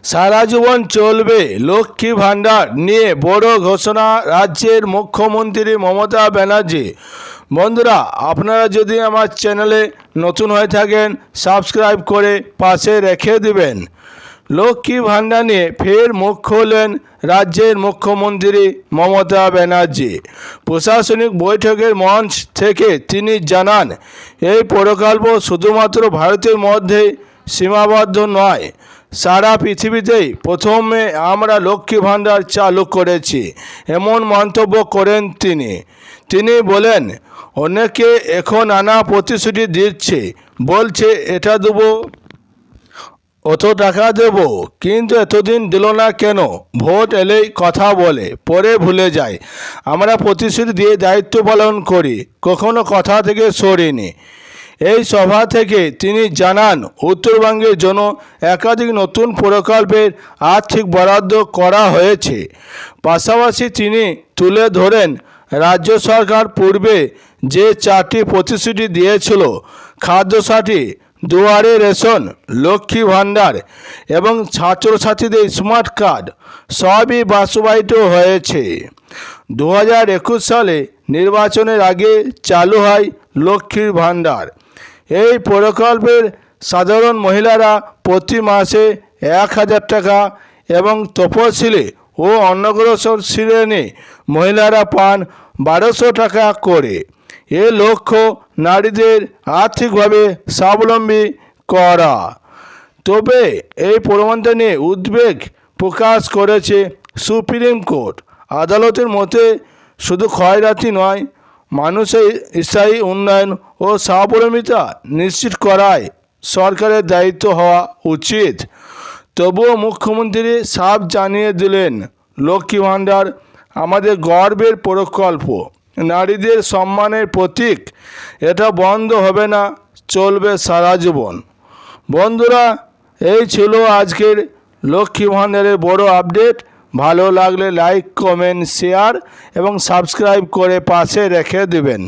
সারা জীবন চলবে লক্ষ্মী ভাণ্ডার নিয়ে বড় ঘোষণা রাজ্যের মুখ্যমন্ত্রী মমতা ব্যানার্জি। বন্ধুরা, আপনারা যদি আমার চ্যানেলে নতুন হয়ে থাকেন সাবস্ক্রাইব করে পাশে রেখে দিবেন। লক্ষ্মী ভাণ্ডার নিয়ে ফের মুখ খুললেন রাজ্যের মুখ্যমন্ত্রী মমতা ব্যানার্জি। প্রশাসনিক বৈঠকের মঞ্চ থেকে তিনি জানান, এই প্রকল্প শুধুমাত্র ভারতের মধ্যে সীমাবদ্ধ নয়, সারা পৃথিবীতেই প্রথমে আমরা লক্ষ্মী ভাণ্ডার চালু করেছি, এমন মন্তব্য করেন তিনি বলেন, অনেকে এখন নানা প্রতিশ্রুতি দিচ্ছে, বলছে এটা দেবো অত টাকা দেব, কিন্তু এতদিন দিল না কেন? ভোট এলেই কথা বলে, পরে ভুলে যায়। আমরা প্রতিশ্রুতি দিয়ে দায়িত্ব পালন করি, কখনো কথা থেকে সরিনি। এই সভা থেকে তিনি জানান, উত্তরবঙ্গের জন্য একাধিক নতুন প্রকল্পের আর্থিক বরাদ্দ করা হয়েছে। পাশাপাশি তিনি তুলে ধরেন, রাজ্য সরকার পূর্বে যে 4টি প্রতিশ্রুতি দিয়েছিল, খাদ্যসাথী, দুয়ারে রেশন, লক্ষ্মী ভাণ্ডার এবং ছাত্রছাত্রীদের স্মার্ট কার্ড, সবই বাস্তবায়িত হয়েছে। 2021 সালে নির্বাচনের আগে চালু হয় লক্ষ্মীর ভাণ্ডার। এই প্রকল্পের সাধারণ মহিলারা প্রতি মাসে 1000 টাকা এবং তপশিলি ও অনগ্রসর শ্রেণী মহিলারা পান 1200 টাকা করে। এ লক্ষ্য নারীদের আর্থিকভাবে স্বাবলম্বী করা। তবে এই প্রবণতা নিয়ে উদ্বেগ প্রকাশ করেছে সুপ্রিম কোর্ট। আদালতের মতে শুধু ক্ষয়রাতি নয়, মানুষের স্থায়ী উন্নয়ন ও স্বাবলম্বিতা নিশ্চিত করাই সরকারের দায়িত্ব হওয়া উচিত। তবুও মুখ্যমন্ত্রী সাফ জানিয়ে দিলেন, লক্ষ্মী ভাণ্ডার আমাদের গর্বের প্রকল্প, নারীদের সম্মানের প্রতীক, এটা বন্ধ হবে না, চলবে সারা জীবন। বন্ধুরা, এই ছিল আজকের লক্ষ্মী ভাণ্ডারের বড় আপডেট। ভালো লাগলে লাইক, কমেন্ট, শেয়ার এবং সাবস্ক্রাইব করে পাশে রেখে দেবেন।